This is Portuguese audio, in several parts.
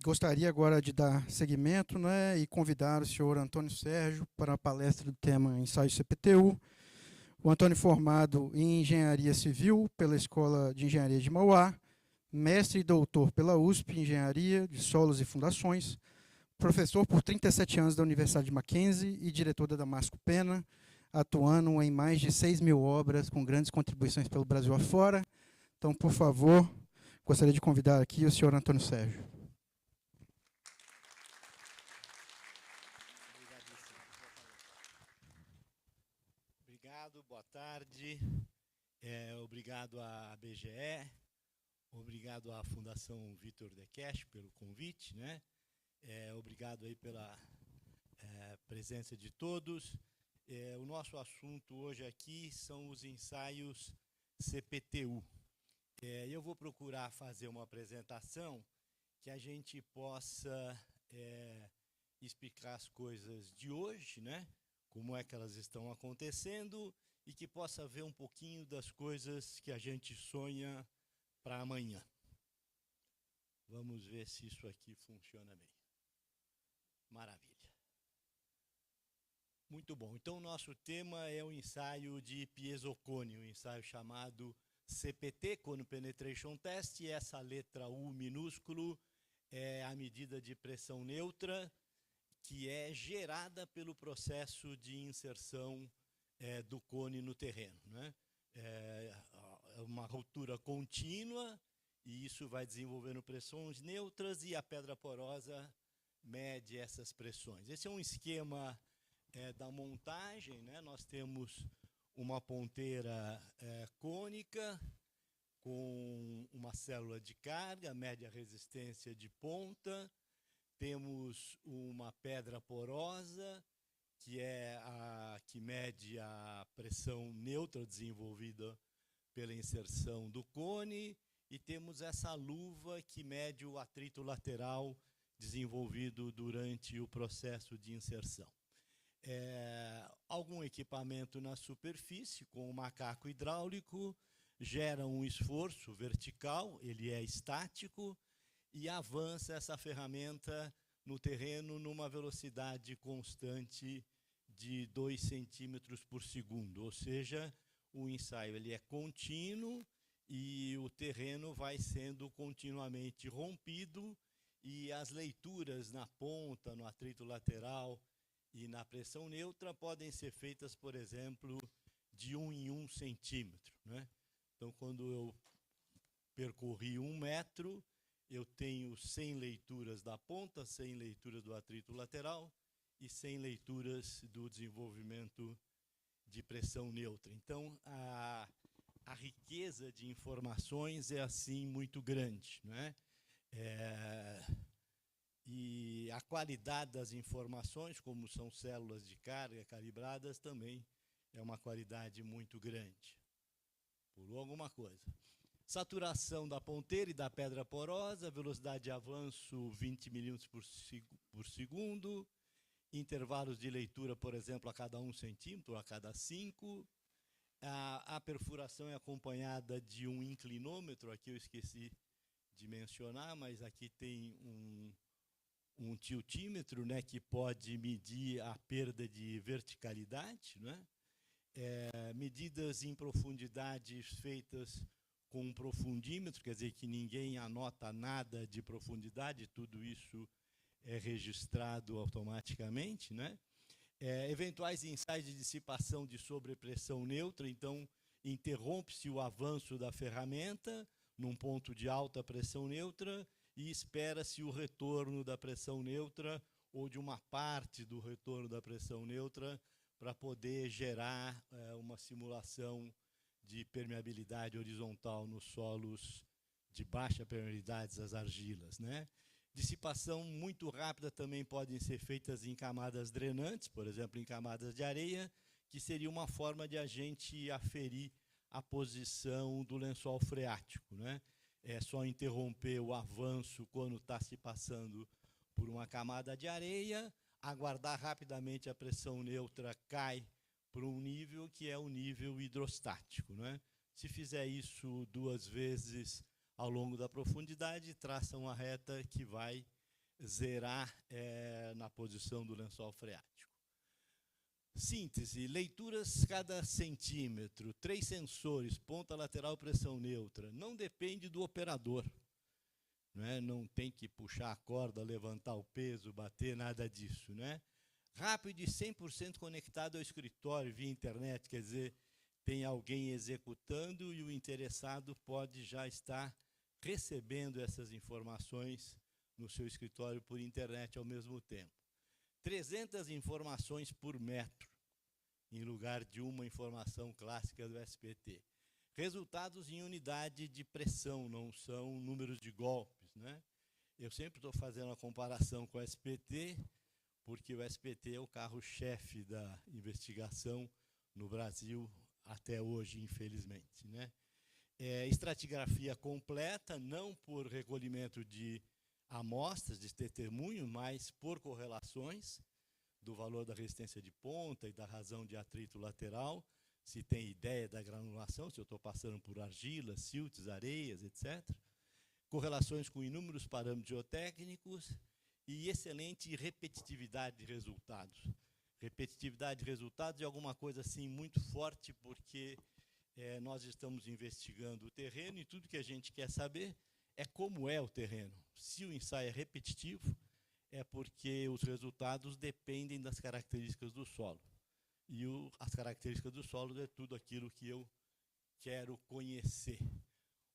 Gostaria agora de dar seguimento, né, e convidar o senhor Antônio Sérgio para a palestra do tema Ensaio CPTU. O Antônio, formado em Engenharia Civil pela Escola de Engenharia de Mauá, mestre e doutor pela USP em Engenharia de Solos e Fundações, professor por 37 anos da Universidade de Mackenzie e diretor da Damasco Pena, atuando em mais de 6.000 obras, com grandes contribuições pelo Brasil afora. Então, por favor, gostaria de convidar aqui o senhor Antônio Sérgio. Obrigado, boa tarde. Obrigado à BGE, obrigado à Fundação Vitor Dekesch pelo convite, né? Obrigado aí pela presença de todos. O nosso assunto hoje aqui são os ensaios CPTU. Eu vou procurar fazer uma apresentação que a gente possa explicar as coisas de hoje, né? Como é que elas estão acontecendo e que possa ver um pouquinho das coisas que a gente sonha para amanhã. Vamos ver se isso aqui funciona bem. Maravilha. Muito bom. Então, o nosso tema é o ensaio de Piezocone, um ensaio chamado CPT, Cone Penetration Test, e essa letra U minúsculo é a medida de pressão neutra, que é gerada pelo processo de inserção do cone no terreno, né? É uma ruptura contínua, e isso vai desenvolvendo pressões neutras, e a pedra porosa mede essas pressões. Esse é um esquema da montagem, né? Nós temos uma ponteira cônica com uma célula de carga, média resistência de ponta. Temos uma pedra porosa, que é a que mede a pressão neutra desenvolvida pela inserção do cone, e temos essa luva que mede o atrito lateral desenvolvido durante o processo de inserção. Algum equipamento na superfície, com o macaco hidráulico, gera um esforço vertical, ele é estático, e avança essa ferramenta no terreno numa velocidade constante de 2 centímetros por segundo, ou seja, o ensaio ele é contínuo e o terreno vai sendo continuamente rompido, e as leituras na ponta, no atrito lateral e na pressão neutra podem ser feitas, por exemplo, de 1 em 1 centímetro, né? Então, quando eu percorri 1 metro, eu tenho 100 leituras da ponta, 100 leituras do atrito lateral e 100 leituras do desenvolvimento de pressão neutra. Então, a riqueza de informações é, assim, muito grande, né? E a qualidade das informações, como são células de carga calibradas, também é uma qualidade muito grande. Pulou alguma coisa? Saturação da ponteira e da pedra porosa, velocidade de avanço 20 milímetros por segundo, intervalos de leitura, por exemplo, a cada 1 centímetro, a cada 5. A perfuração é acompanhada de um inclinômetro, aqui eu esqueci de mencionar, mas aqui tem um tiltímetro, né, que pode medir a perda de verticalidade, né? Medidas em profundidade feitas com um profundímetro, quer dizer que ninguém anota nada de profundidade, tudo isso é registrado automaticamente, né? Eventuais ensaios de dissipação de sobrepressão neutra, então interrompe-se o avanço da ferramenta num ponto de alta pressão neutra e espera-se o retorno da pressão neutra ou de uma parte do retorno da pressão neutra para poder gerar uma simulação de permeabilidade horizontal nos solos de baixa permeabilidade, as argilas, né? Dissipação muito rápida também podem ser feitas em camadas drenantes, por exemplo, em camadas de areia, que seria uma forma de a gente aferir a posição do lençol freático, né? É só interromper o avanço quando está se passando por uma camada de areia, aguardar rapidamente a pressão neutra cai para um nível que é o nível hidrostático, né? Se fizer isso 2 vezes ao longo da profundidade e traça uma reta que vai zerar na posição do lençol freático. Síntese, leituras cada centímetro, 3 sensores, ponta lateral, pressão neutra. Não depende do operador. Não tem que puxar a corda, levantar o peso, bater, nada disso. Rápido e 100% conectado ao escritório via internet, quer dizer, tem alguém executando e o interessado pode já estar recebendo essas informações no seu escritório por internet ao mesmo tempo. 300 informações por metro, em lugar de uma informação clássica do SPT. Resultados em unidade de pressão, não são números de golpes. Eu sempre estou fazendo a comparação com o SPT, porque o SPT é o carro-chefe da investigação no Brasil até hoje, infelizmente. Estratigrafia completa, não por recolhimento de amostras, de testemunho, mas por correlações do valor da resistência de ponta e da razão de atrito lateral, se tem ideia da granulação, se eu estou passando por argilas, siltes, areias, etc. Correlações com inúmeros parâmetros geotécnicos e excelente repetitividade de resultados. Repetitividade de resultados é alguma coisa assim muito forte, porque nós estamos investigando o terreno e tudo que a gente quer saber é como é o terreno. Se o ensaio é repetitivo, é porque os resultados dependem das características do solo. E as características do solo é tudo aquilo que eu quero conhecer.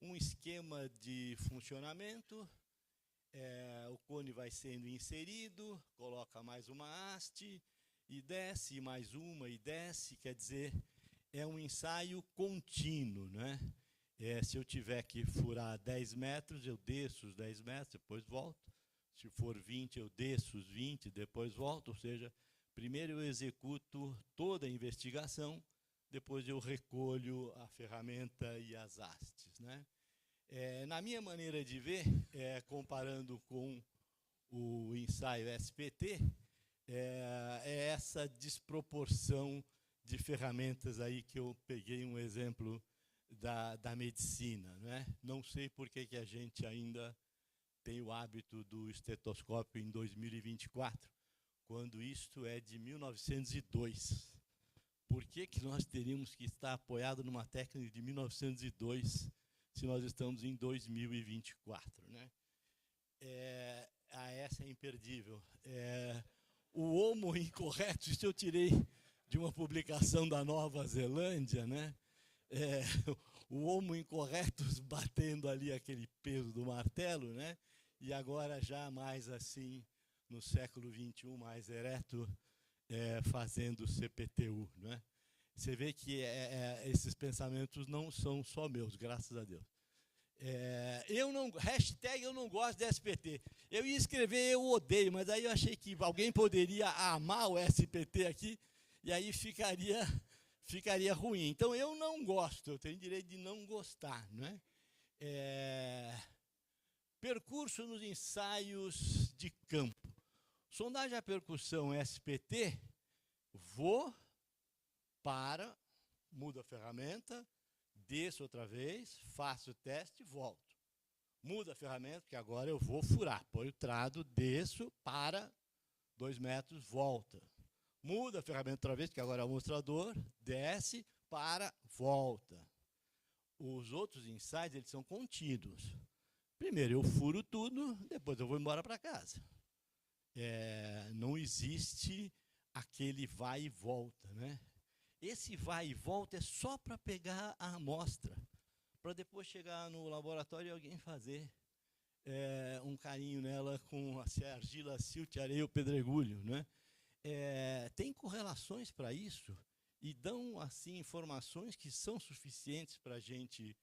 Um esquema de funcionamento, o cone vai sendo inserido, coloca mais uma haste, e desce, mais uma, e desce, quer dizer, é um ensaio contínuo. Se eu tiver que furar 10 metros, eu desço os 10 metros, depois volto. Se for 20, eu desço os 20, depois volto. Ou seja, primeiro eu executo toda a investigação, depois eu recolho a ferramenta e as hastes. Na minha maneira de ver, comparando com o ensaio SPT, é essa desproporção de ferramentas aí que eu peguei um exemplo da medicina. Não sei por que a gente ainda tem o hábito do estetoscópio em 2024, quando isto é de 1902. Por que nós teríamos que estar apoiado numa técnica de 1902 se nós estamos em 2024? Essa é imperdível. O homo incorreto, isso eu tirei de uma publicação da Nova Zelândia, o homo incorretus batendo ali aquele peso do martelo, e agora já mais assim, no século XXI, mais ereto, fazendo CPTU. Você vê que esses pensamentos não são só meus, graças a Deus. Hashtag eu não gosto de SPT. Eu ia escrever eu odeio, mas aí eu achei que alguém poderia amar o SPT aqui, e aí ficaria ruim. Então eu não gosto, eu tenho direito de não gostar. Percurso nos ensaios de campo. Sondagem a percussão SPT, vou, para, mudo a ferramenta, desço outra vez, faço o teste e volto. Mudo a ferramenta, porque agora eu vou furar. Põe o trado, desço, para, 2 metros, volta. Muda a ferramenta outra vez, porque agora é o mostrador, desce, para, volta. Os outros ensaios, eles são contínuos. Primeiro eu furo tudo, depois eu vou embora para casa. Não existe aquele vai e volta. Esse vai e volta é só para pegar a amostra, para depois chegar no laboratório e alguém fazer um carinho nela com a argila, silt, areia ou pedregulho. Tem correlações para isso e dão assim informações que são suficientes para a gente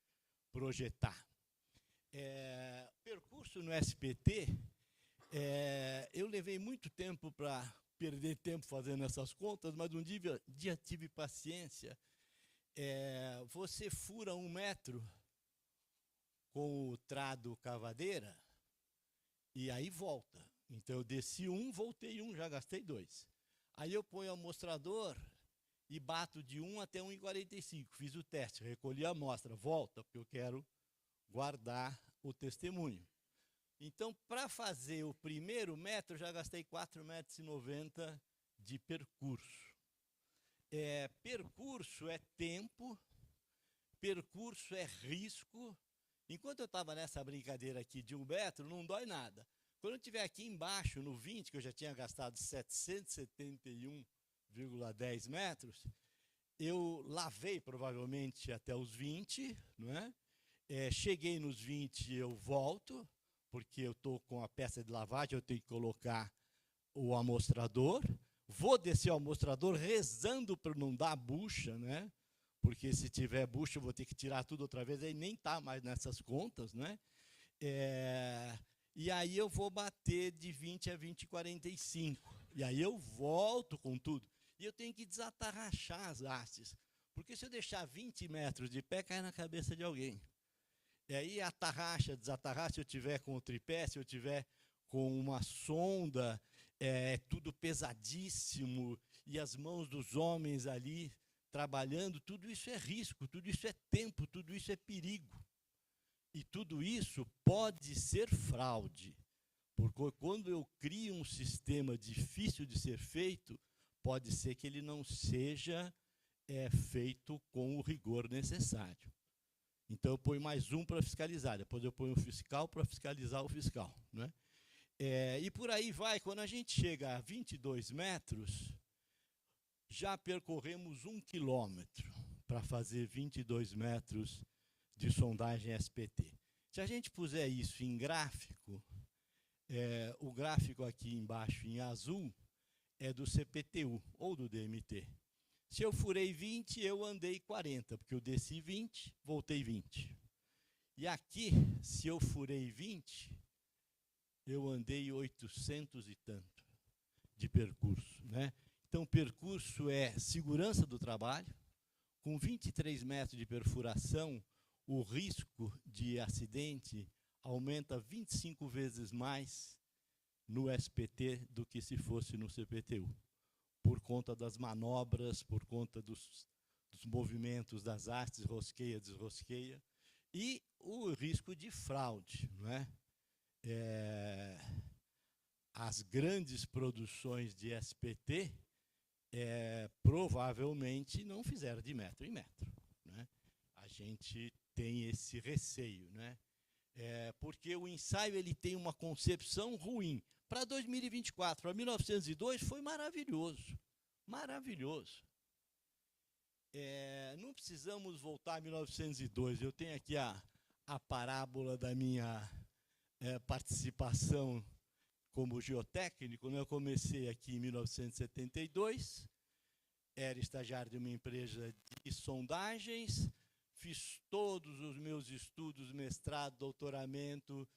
projetar. Percurso no SPT, eu levei muito tempo para perder tempo fazendo essas contas, mas um dia tive paciência. Você fura 1 metro com o trado cavadeira e aí volta. Então eu desci 1, voltei 1, já gastei 2. Aí eu ponho o amostrador e bato de 1 até 1,45. Fiz o teste, recolhi a amostra, volta, porque eu quero guardar o testemunho. Então, para fazer o primeiro metro, eu já gastei 4,90 m de percurso. Percurso é tempo, percurso é risco. Enquanto eu estava nessa brincadeira aqui de 1 metro, não dói nada. Quando eu estiver aqui embaixo, no 20, que eu já tinha gastado 771,10 metros, eu lavei provavelmente até os 20, não é? Cheguei nos 20, eu volto, porque eu estou com a peça de lavagem, eu tenho que colocar o amostrador. Vou descer o amostrador rezando para não dar bucha, né? Porque se tiver bucha eu vou ter que tirar tudo outra vez, aí nem está mais nessas contas, né? E aí eu vou bater de 20 a 20,45. E aí eu volto com tudo. E eu tenho que desatarrachar as hastes. Porque se eu deixar 20 metros de pé, cai na cabeça de alguém. E aí atarracha, desatarracha, se eu tiver com o tripé, se eu tiver com uma sonda, tudo pesadíssimo, e as mãos dos homens ali trabalhando, tudo isso é risco, tudo isso é tempo, tudo isso é perigo. E tudo isso pode ser fraude, porque quando eu crio um sistema difícil de ser feito, pode ser que ele não seja feito com o rigor necessário. Então eu ponho mais um para fiscalizar, depois eu ponho o fiscal para fiscalizar o fiscal, né? E por aí vai. Quando a gente chega a 22 metros, já percorremos 1 quilômetro para fazer 22 metros de sondagem SPT. Se a gente puser isso em gráfico, o gráfico aqui embaixo em azul é do CPTU ou do DMT. Se eu furei 20, eu andei 40, porque eu desci 20, voltei 20. E aqui, se eu furei 20, eu andei 800 e tanto de percurso, né? Então, percurso é segurança do trabalho. Com 23 metros de perfuração, o risco de acidente aumenta 25 vezes mais no SPT do que se fosse no CPTU, por conta das manobras, por conta dos movimentos das hastes, rosqueia, desrosqueia, e o risco de fraude, não é? As grandes produções de SPT provavelmente não fizeram de metro em metro, né? A gente tem esse receio, né? Porque o ensaio ele tem uma concepção ruim. Para 2024, para 1902, foi maravilhoso. Maravilhoso. Não precisamos voltar a 1902. Eu tenho aqui a parábola da minha participação como geotécnico, né? Eu comecei aqui em 1972, era estagiário de uma empresa de sondagens, fiz todos os meus estudos, mestrado, doutoramento,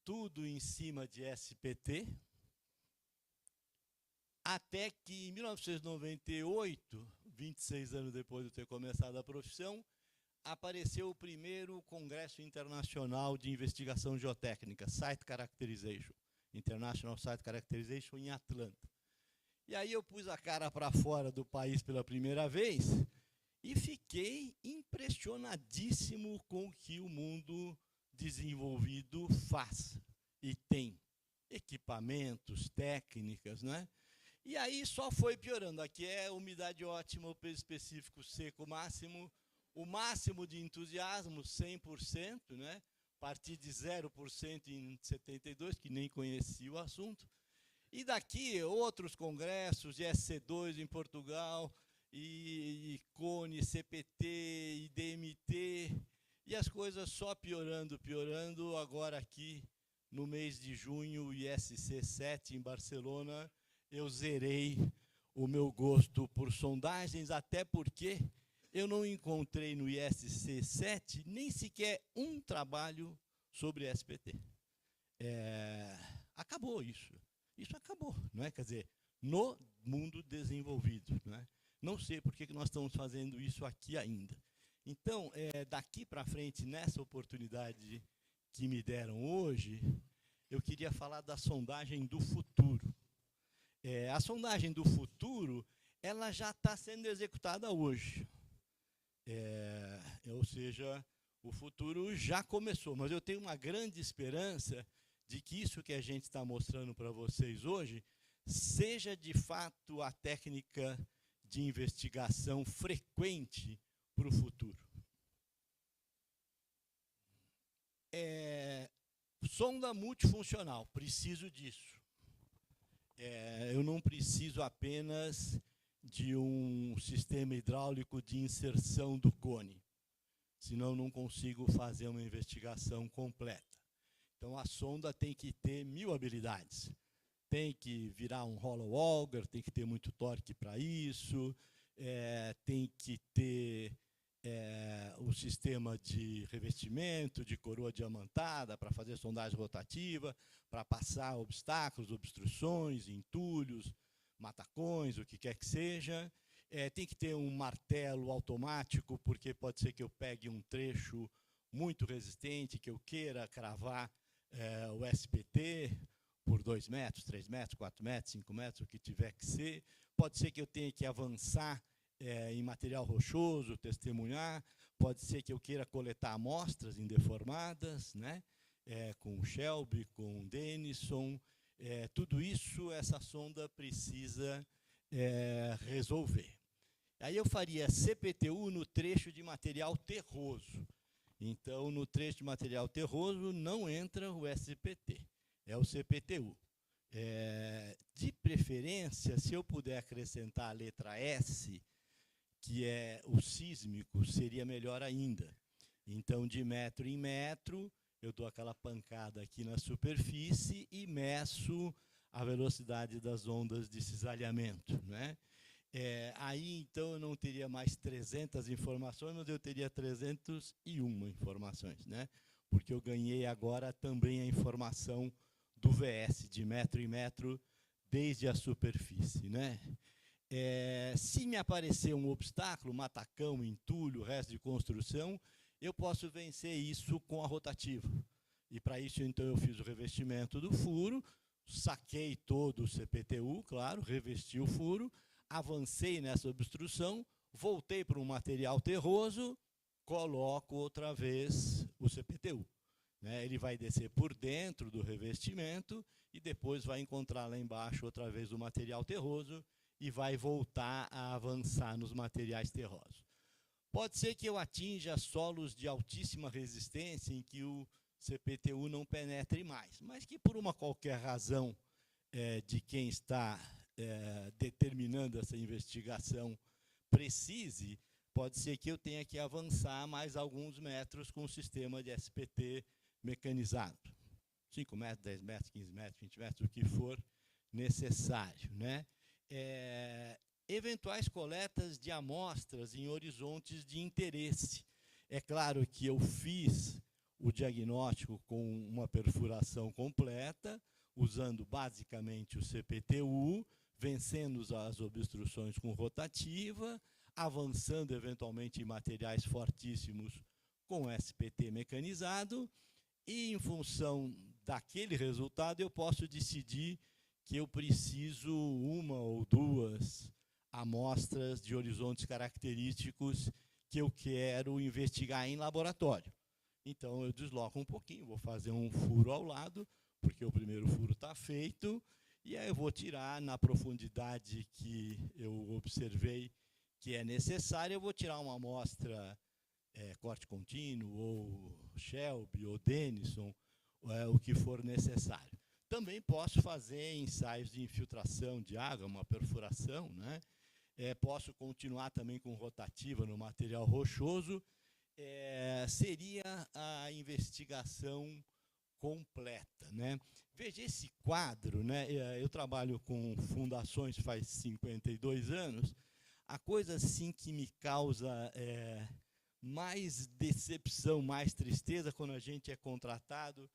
tudo em cima de SPT, até que em 1998, 26 anos depois de eu ter começado a profissão, apareceu o primeiro Congresso Internacional de Investigação Geotécnica, Site Characterization, International Site Characterization, em Atlanta. E aí eu pus a cara para fora do país pela primeira vez e fiquei impressionadíssimo com o que o mundo desenvolvido faz e tem. Equipamentos, técnicas, né? E aí só foi piorando. Aqui é umidade ótima, o peso específico seco máximo, o máximo de entusiasmo, 100%, né? Parti de 0% em 72, que nem conhecia o assunto. E daqui, outros congressos, de SC2 em Portugal, e CONE, CPT, e DMT, e as coisas só piorando, piorando. Agora aqui, no mês de junho, ISC 7 em Barcelona, eu zerei o meu gosto por sondagens, até porque eu não encontrei no ISC 7 nem sequer um trabalho sobre SPT. Acabou isso. Isso acabou, não é? Quer dizer, no mundo desenvolvido, não é? Não sei por que nós estamos fazendo isso aqui ainda. Então, daqui para frente, nessa oportunidade que me deram hoje, eu queria falar da sondagem do futuro. A sondagem do futuro, ela já está sendo executada hoje. Ou seja, O futuro já começou, mas eu tenho uma grande esperança de que isso que a gente está mostrando para vocês hoje seja, de fato, a técnica de investigação frequente para o futuro. Sonda multifuncional, preciso disso. Eu não preciso apenas de um sistema hidráulico de inserção do cone, senão não consigo fazer uma investigação completa. Então, a sonda tem que ter 1000 habilidades. Tem que virar um hollow auger, tem que ter muito torque para isso, tem que ter o sistema de revestimento, de coroa diamantada, para fazer sondagem rotativa, para passar obstáculos, obstruções, entulhos, matacões, o que quer que seja. Tem que ter um martelo automático, porque pode ser que eu pegue um trecho muito resistente, que eu queira cravar o SPT por 2 metros, 3 metros, 4 metros, 5 metros, o que tiver que ser. Pode ser que eu tenha que avançar em material rochoso, testemunhar. Pode ser que eu queira coletar amostras indeformadas, né? Com Shelby, com Denison. Tudo isso essa sonda precisa resolver. Aí eu faria CPTU no trecho de material terroso. Então, no trecho de material terroso não entra o SPT, é o CPTU. De preferência, se eu puder acrescentar a letra S, que é o sísmico, seria melhor ainda. Então, de metro em metro, eu dou aquela pancada aqui na superfície e meço a velocidade das ondas de cisalhamento, né? Aí, então, eu não teria mais 300 informações, mas eu teria 301 informações, né? Porque eu ganhei agora também a informação do VS, de metro em metro, desde a superfície, né? Se me aparecer um obstáculo, matacão, entulho, resto de construção, eu posso vencer isso com a rotativa. E, para isso, então, eu fiz o revestimento do furo, saquei todo o CPTU, claro, revesti o furo, avancei nessa obstrução, voltei para um material terroso, coloco outra vez o CPTU. Né? Ele vai descer por dentro do revestimento e depois vai encontrar lá embaixo outra vez o material terroso e vai voltar a avançar nos materiais terrosos. Pode ser que eu atinja solos de altíssima resistência em que o CPTU não penetre mais, mas que por uma qualquer razão de quem está determinando essa investigação precise, pode ser que eu tenha que avançar mais alguns metros com o sistema de SPT mecanizado. 5 metros, 10 metros, 15 metros, 20 metros, o que for necessário, né? Eventuais coletas de amostras em horizontes de interesse. É claro que eu fiz o diagnóstico com uma perfuração completa, usando basicamente o CPTU, vencendo as obstruções com rotativa, avançando eventualmente em materiais fortíssimos com SPT mecanizado, e em função daquele resultado eu posso decidir que eu preciso 1 ou 2 amostras de horizontes característicos que eu quero investigar em laboratório. Então, eu desloco um pouquinho, vou fazer um furo ao lado, porque o primeiro furo está feito, e aí eu vou tirar na profundidade que eu observei que é necessária, eu vou tirar uma amostra corte contínuo, ou Shelby, ou Denison, o que for necessário. Também posso fazer ensaios de infiltração de água, uma perfuração, né? Posso continuar também com rotativa no material rochoso. Seria a investigação completa, né? Veja esse quadro, né? Eu trabalho com fundações faz 52 anos. A coisa assim que me causa mais decepção, mais tristeza, quando a gente é contratado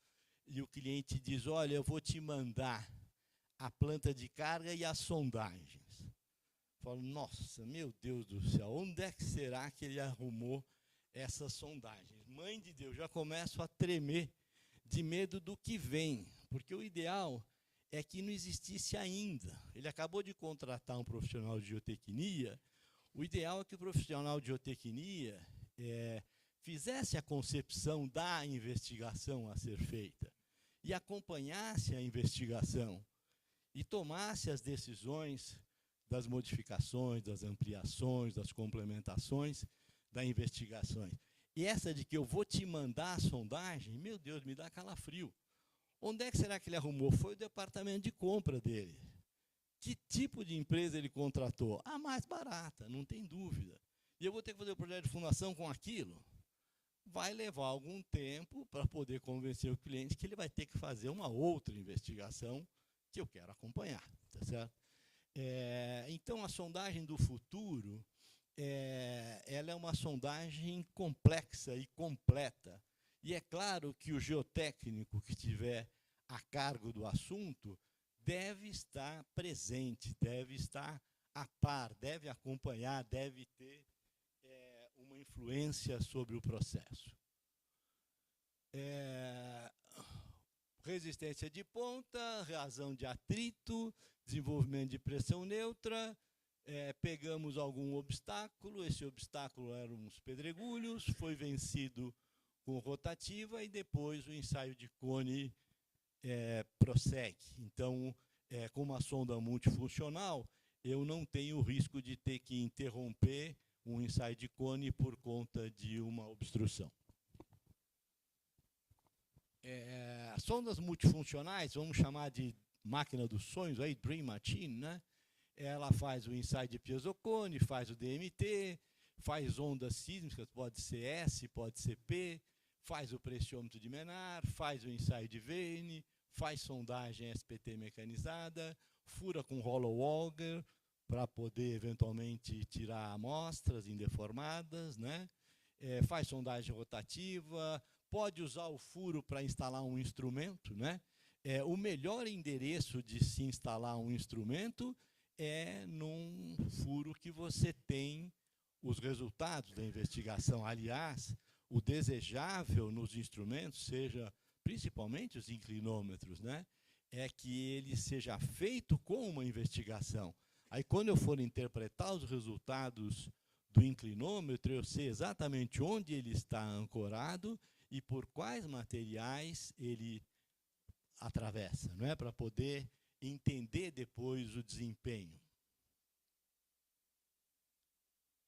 e o cliente diz: olha, eu vou te mandar a planta de carga e as sondagens. Eu falo: nossa, meu Deus do céu, onde é que será que ele arrumou essas sondagens? Mãe de Deus, já começo a tremer de medo do que vem, porque o ideal é que não existisse ainda. Ele acabou de contratar um profissional de geotecnia. O ideal é que o profissional de geotecnia fizesse a concepção da investigação a ser feita e acompanhasse a investigação e tomasse as decisões das modificações, das ampliações, das complementações da investigação. E essa de que eu vou te mandar a sondagem, meu Deus, me dá calafrio. Onde é que será que ele arrumou? Foi o departamento de compra dele. Que tipo de empresa ele contratou? A mais barata, não tem dúvida. E eu vou ter que fazer o projeto de fundação com aquilo? Vai levar algum tempo para poder convencer o cliente que ele vai ter que fazer uma outra investigação que eu quero acompanhar, tá certo? Então, a sondagem do futuro, ela é uma sondagem complexa e completa. E é claro que o geotécnico que estiver a cargo do assunto deve estar presente, deve estar a par, deve acompanhar, deve ter uma influência sobre o processo. Resistência de ponta, razão de atrito, desenvolvimento de pressão neutra, pegamos algum obstáculo, esse obstáculo eram os pedregulhos, foi vencido com rotativa e depois o ensaio de cone prossegue. Então, com uma sonda multifuncional, eu não tenho o risco de ter que interromper um ensaio de cone por conta de uma obstrução. Sondas multifuncionais, vamos chamar de máquina dos sonhos, aí, Dream Machine, né? Ela faz o ensaio de piezocone, faz o DMT, faz ondas sísmicas, pode ser S, pode ser P, faz o pressiômetro de Menard, faz o ensaio de Vane, faz sondagem SPT mecanizada, fura com hollow auger para poder, eventualmente, tirar amostras indeformadas, né? Faz sondagem rotativa, pode usar o furo para instalar um instrumento, né? O melhor endereço de se instalar um instrumento é num furo que você tem os resultados da investigação. Aliás, o desejável nos instrumentos, seja principalmente os inclinômetros, né, é que ele seja feito com uma investigação. Aí, quando eu for interpretar os resultados do inclinômetro, eu sei exatamente onde ele está ancorado e por quais materiais ele atravessa, não é? Para poder entender depois o desempenho.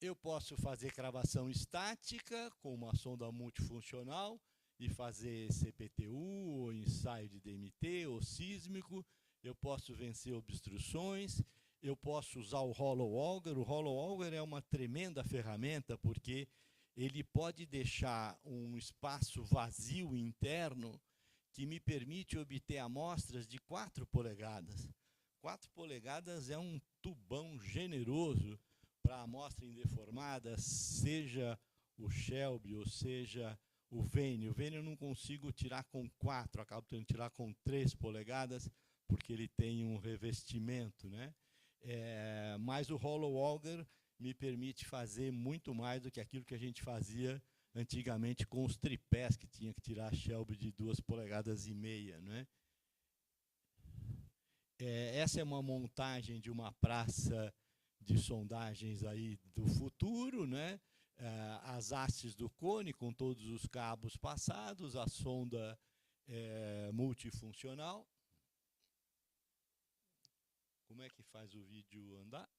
Eu posso fazer cravação estática com uma sonda multifuncional e fazer CPTU, ou ensaio de DMT, ou sísmico. Eu posso vencer obstruções. Eu posso usar o hollow auger. O hollow auger é uma tremenda ferramenta, porque ele pode deixar um espaço vazio interno que me permite obter amostras de 4 polegadas. 4 polegadas é um tubão generoso para amostra indeformada, seja o Shelby ou seja o Vane. O Vane eu não consigo tirar com 4, acabo tendo que tirar com 3 polegadas, porque ele tem um revestimento, né? Mas o hollow auger me permite fazer muito mais do que aquilo que a gente fazia antigamente com os tripés, que tinha que tirar a Shelby de 2,5 polegadas, né? Essa é uma montagem de uma praça de sondagens aí do futuro, né? As hastes do cone com todos os cabos passados, a sonda multifuncional. Como é que faz o vídeo andar?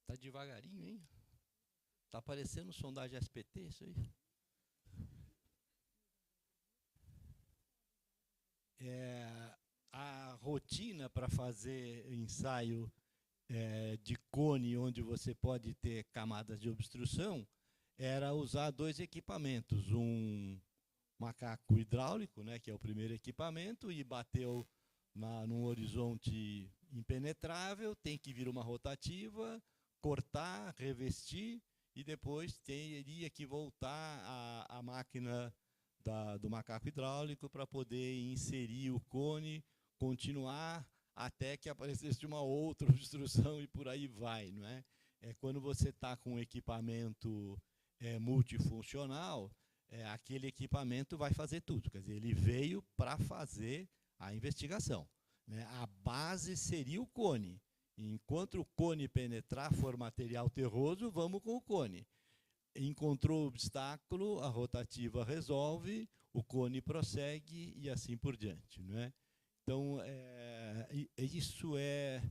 Tá devagarinho, hein? Tá parecendo sondagem SPT isso aí. A rotina para fazer ensaio de cone, onde você pode ter camadas de obstrução, era usar 2 equipamentos. Um macaco hidráulico, né, que é o primeiro equipamento, e bater num horizonte impenetrável, tem que vir uma rotativa, cortar, revestir, e depois teria que voltar a máquina do macaco hidráulico para poder inserir o cone, continuar até que aparecesse uma outra obstrução e por aí vai, não é? Quando você está com um equipamento multifuncional, aquele equipamento vai fazer tudo. Quer dizer, ele veio para fazer a investigação, né? A base seria o cone. Enquanto o cone penetrar, for material terroso, vamos com o cone. Encontrou o obstáculo, a rotativa resolve, o cone prossegue e assim por diante, não é? Então, isso é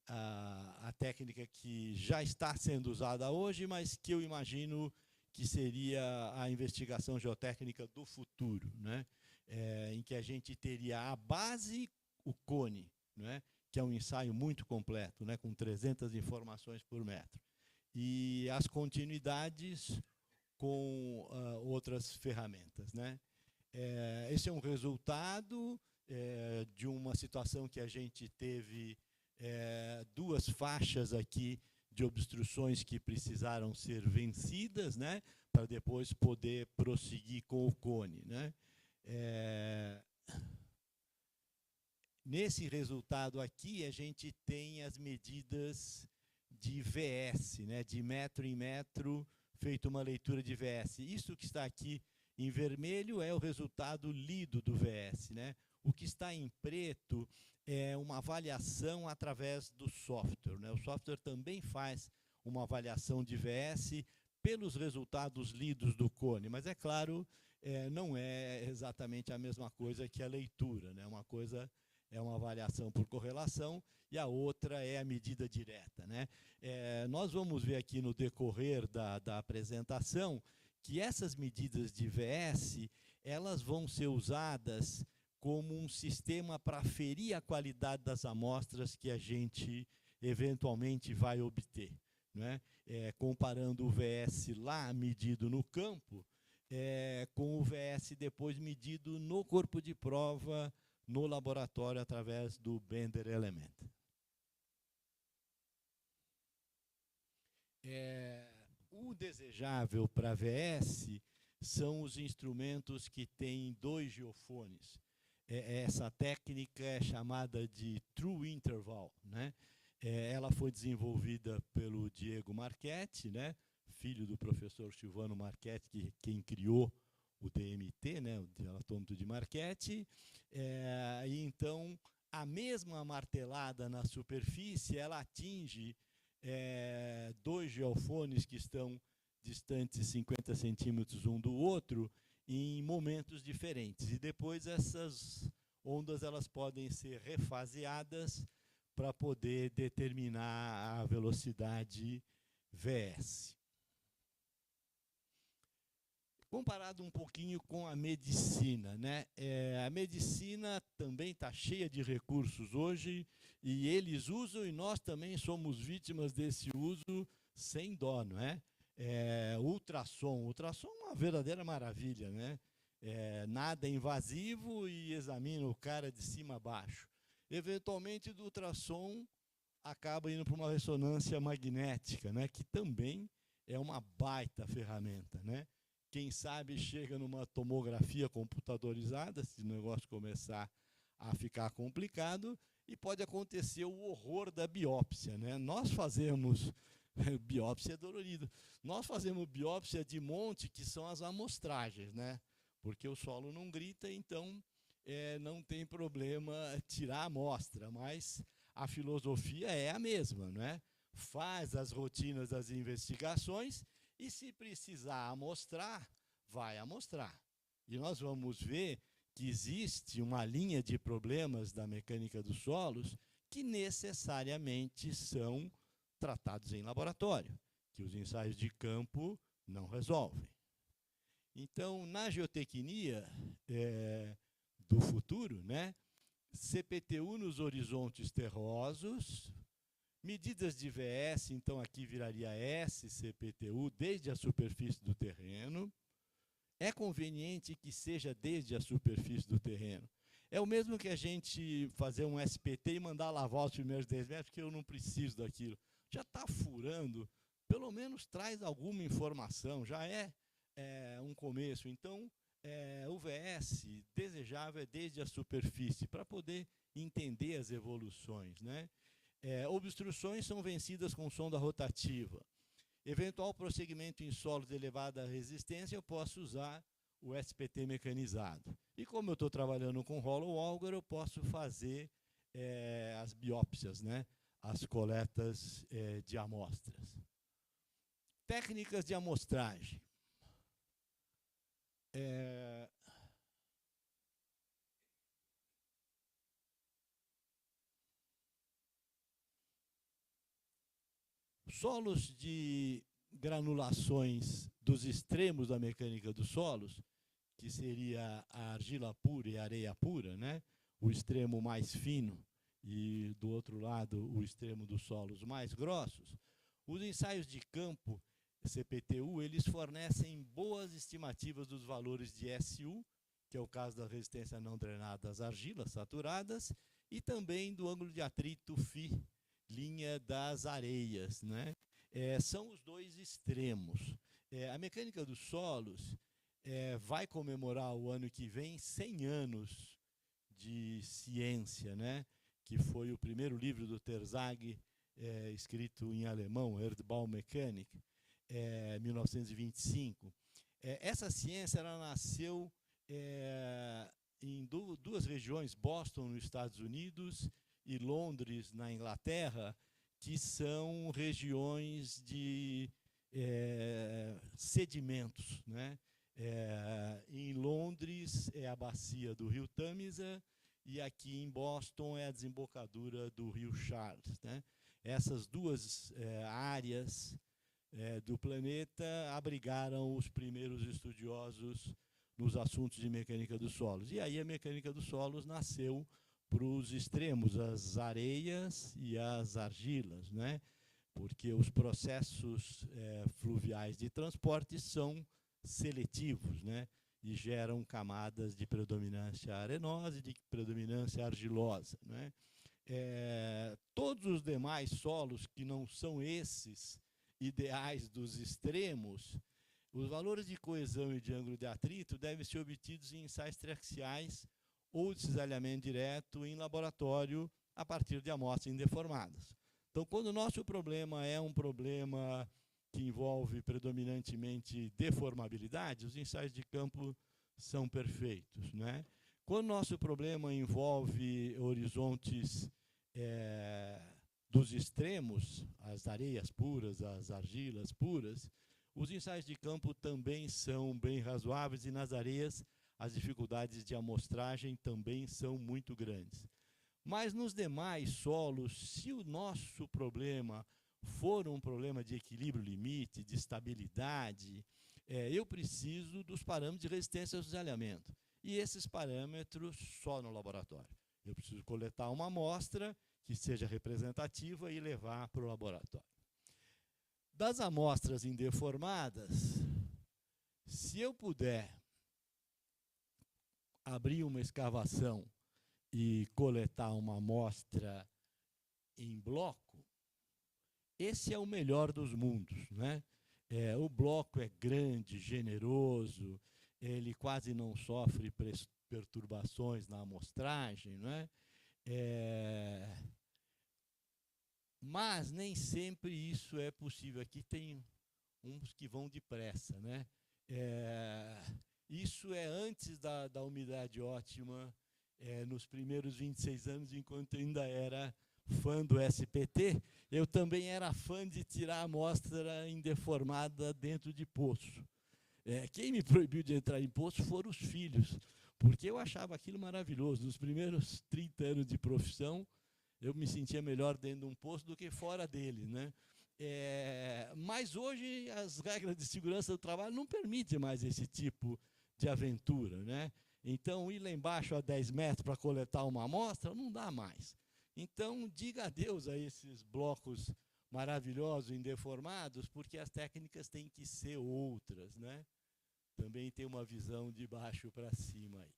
a técnica que já está sendo usada hoje, mas que eu imagino que seria a investigação geotécnica do futuro, né? Em que a gente teria a base, o cone, né? Que é um ensaio muito completo, né? Com 300 informações por metro. E as continuidades com outras ferramentas, né? Esse é um resultado de uma situação que a gente teve duas faixas aqui de obstruções que precisaram ser vencidas, né, para depois poder prosseguir com o cone, né? Nesse resultado aqui, a gente tem as medidas de VS, né, de metro em metro, feito uma leitura de VS. Isso que está aqui em vermelho é o resultado lido do VS, né? O que está em preto é uma avaliação através do software, né? O software também faz uma avaliação de VS pelos resultados lidos do cone, mas é claro, não é exatamente a mesma coisa que a leitura, né? Uma coisa é uma avaliação por correlação e a outra é a medida direta, né? Nós vamos ver aqui no decorrer da apresentação que essas medidas de VS, elas vão ser usadas como um sistema para aferir a qualidade das amostras que a gente eventualmente vai obter, né? Comparando o VS lá medido no campo com o VS depois medido no corpo de prova, no laboratório, através do Bender Element. O desejável para VS são os instrumentos que têm 2 geofones. Essa técnica é chamada de True Interval, né? Ela foi desenvolvida pelo Diego Marchetti, né? Filho do professor Silvano Marchetti, quem criou o DMT, né? O dialatômetro de Marchetti. E então, a mesma martelada na superfície, ela atinge 2 geofones que estão distantes 50 centímetros um do outro em momentos diferentes. E depois essas ondas elas podem ser refaseadas para poder determinar a velocidade VS. Comparado um pouquinho com a medicina, né? A medicina também está cheia de recursos hoje, e eles usam, e nós também somos vítimas desse uso sem dó, não é? Ultrassom. Ultrassom é uma verdadeira maravilha, né? Nada invasivo e examina o cara de cima a baixo. Eventualmente, do ultrassom, acaba indo para uma ressonância magnética, né? Que também é uma baita ferramenta, né? Quem sabe chega numa tomografia computadorizada, se o negócio começar a ficar complicado, e pode acontecer o horror da biópsia, né? Nós fazemos biópsia dolorida. Nós fazemos biópsia de monte, que são as amostragens, né? Porque o solo não grita, então não tem problema tirar a amostra, mas a filosofia é a mesma, né? Faz as rotinas das investigações e, se precisar amostrar, vai amostrar. E nós vamos ver que existe uma linha de problemas da mecânica dos solos que necessariamente são tratados em laboratório, que os ensaios de campo não resolvem. Então, na geotecnia do futuro, né, CPTU nos horizontes terrosos, medidas de VS, então aqui viraria SCPTU, desde a superfície do terreno. É conveniente que seja desde a superfície do terreno. É o mesmo que a gente fazer um SPT e mandar lavar os primeiros 10 metros, porque eu não preciso daquilo. Já está furando, pelo menos traz alguma informação, já é um começo. Então, o VS desejável é desde a superfície, para poder entender as evoluções, né? Obstruções são vencidas com sonda rotativa. Eventual prosseguimento em solos de elevada resistência, eu posso usar o SPT mecanizado. E como eu estou trabalhando com hollow auger, eu posso fazer as biópsias, né? As coletas de amostras. Técnicas de amostragem. Solos de granulações dos extremos da mecânica dos solos, que seria a argila pura e a areia pura, né? O extremo mais fino e, do outro lado, o extremo dos solos mais grossos. Os ensaios de campo CPTU, eles fornecem boas estimativas dos valores de SU, que é o caso da resistência não drenada das argilas saturadas, e também do ângulo de atrito Φ, linha das areias, né? São os dois extremos. A mecânica dos solos vai comemorar o ano que vem 100 anos de ciência, né? Que foi o primeiro livro do Terzagh, escrito em alemão, Erdbaumechanik, 1925. Essa ciência ela nasceu em duas regiões, Boston, nos Estados Unidos, e Londres, na Inglaterra, que são regiões de sedimentos, né? Em Londres é a bacia do rio Tâmisa, e aqui em Boston é a desembocadura do rio Charles, né? Essas duas áreas do planeta abrigaram os primeiros estudiosos nos assuntos de mecânica dos solos. E aí a mecânica dos solos nasceu para os extremos, as areias e as argilas, né? Porque os processos fluviais de transporte são seletivos, né? E geram camadas de predominância arenosa e de predominância argilosa, né? Todos os demais solos que não são esses ideais dos extremos, os valores de coesão e de ângulo de atrito devem ser obtidos em ensaios triaxiais ou de cisalhamento direto em laboratório a partir de amostras indeformadas. Então, quando o nosso problema é um problema que envolve predominantemente deformabilidade, os ensaios de campo são perfeitos, né? Quando o nosso problema envolve horizontes dos extremos, as areias puras, as argilas puras, os ensaios de campo também são bem razoáveis, e nas areias as dificuldades de amostragem também são muito grandes. Mas nos demais solos, se o nosso problema for um problema de equilíbrio limite, de estabilidade, eu preciso dos parâmetros de resistência ao cisalhamento. E esses parâmetros só no laboratório. Eu preciso coletar uma amostra que seja representativa e levar para o laboratório. Das amostras indeformadas, se eu puder abrir uma escavação e coletar uma amostra em bloco, esse é o melhor dos mundos, né? O bloco é grande, generoso, ele quase não sofre perturbações na amostragem, né? Mas nem sempre isso é possível. Aqui tem uns que vão depressa, né? Isso é antes da umidade ótima, nos primeiros 26 anos, enquanto eu ainda era fã do SPT, eu também era fã de tirar a amostra indeformada dentro de poço. Quem me proibiu de entrar em poço foram os filhos, porque eu achava aquilo maravilhoso. Nos primeiros 30 anos de profissão, eu me sentia melhor dentro de um poço do que fora dele, né? Mas hoje as regras de segurança do trabalho não permitem mais esse tipo de aventura, né? Então, ir lá embaixo a 10 metros para coletar uma amostra não dá mais. Então, diga adeus a esses blocos maravilhosos, indeformados, porque as técnicas têm que ser outras, né? Também tem uma visão de baixo para cima aí.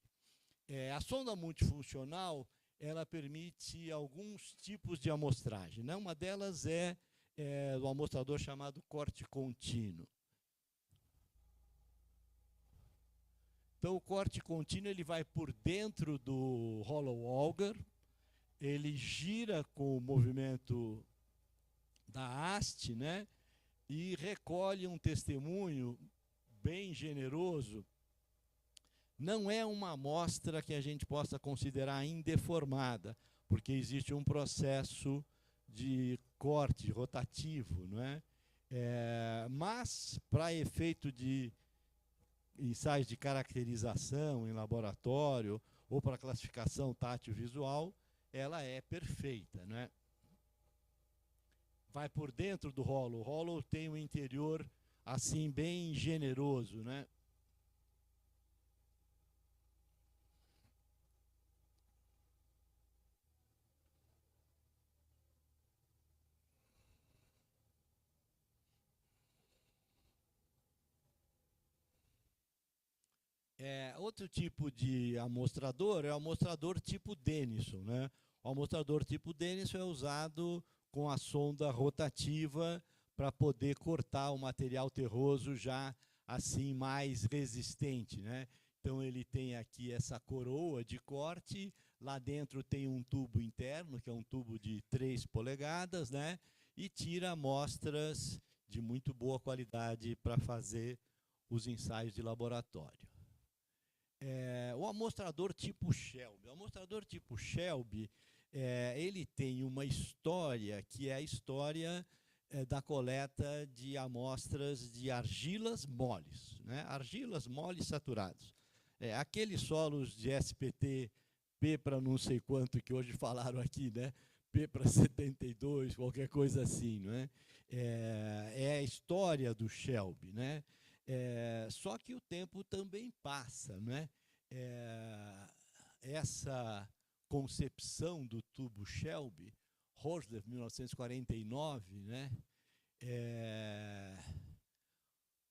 A sonda multifuncional, ela permite alguns tipos de amostragem, né? Uma delas é o amostrador chamado corte contínuo. Então, o corte contínuo ele vai por dentro do hollow auger, ele gira com o movimento da haste, né? E recolhe um testemunho bem generoso. Não é uma amostra que a gente possa considerar indeformada, porque existe um processo de corte rotativo, não é? Mas, para efeito de ensaios de caracterização em laboratório ou para classificação tátil-visual, ela é perfeita, não é? Vai por dentro do hollow. O hollow tem um interior assim bem generoso, né? Outro tipo de amostrador é o amostrador tipo Denison, né? O amostrador tipo Denison é usado com a sonda rotativa para poder cortar o material terroso já assim mais resistente, né? Então ele tem aqui essa coroa de corte, lá dentro tem um tubo interno, que é um tubo de 3 polegadas, né? E tira amostras de muito boa qualidade para fazer os ensaios de laboratório. O amostrador tipo Shelby. O amostrador tipo Shelby, ele tem uma história que é a história da coleta de amostras de argilas moles, né? Argilas moles saturados. Aqueles solos de SPT P para não sei quanto que hoje falaram aqui, né? P para 72, qualquer coisa assim, não é? É a história do Shelby, né? Só que o tempo também passa, né? Essa concepção do tubo Shelby, Rosler, 1949, né?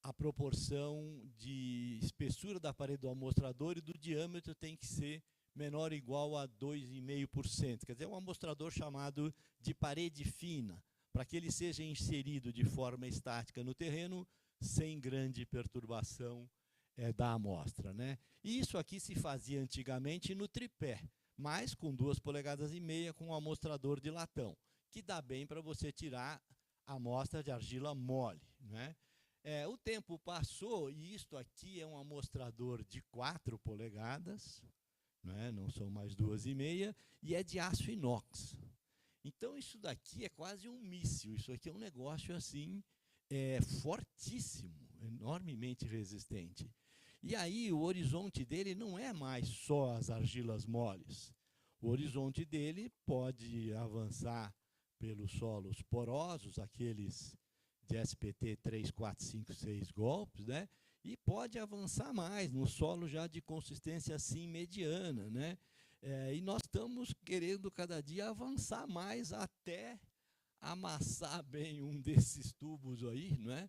A proporção de espessura da parede do amostrador e do diâmetro tem que ser menor ou igual a 2,5%. Quer dizer, é um amostrador chamado de parede fina, para que ele seja inserido de forma estática no terreno, sem grande perturbação da amostra, né? E isso aqui se fazia antigamente no tripé, mas com 2,5 polegadas com um amostrador de latão, que dá bem para você tirar a amostra de argila mole, né? O tempo passou e isto aqui é um amostrador de 4 polegadas, né? Não são mais 2,5, e é de aço inox. Então isso daqui é quase um míssil, isso aqui é um negócio assim fortíssimo, enormemente resistente. E aí o horizonte dele não é mais só as argilas moles. O horizonte dele pode avançar pelos solos porosos, aqueles de SPT 3, 4, 5, 6 golpes, né? E pode avançar mais no solo já de consistência assim mediana, né? E nós estamos querendo cada dia avançar mais até amassar bem um desses tubos aí, não é?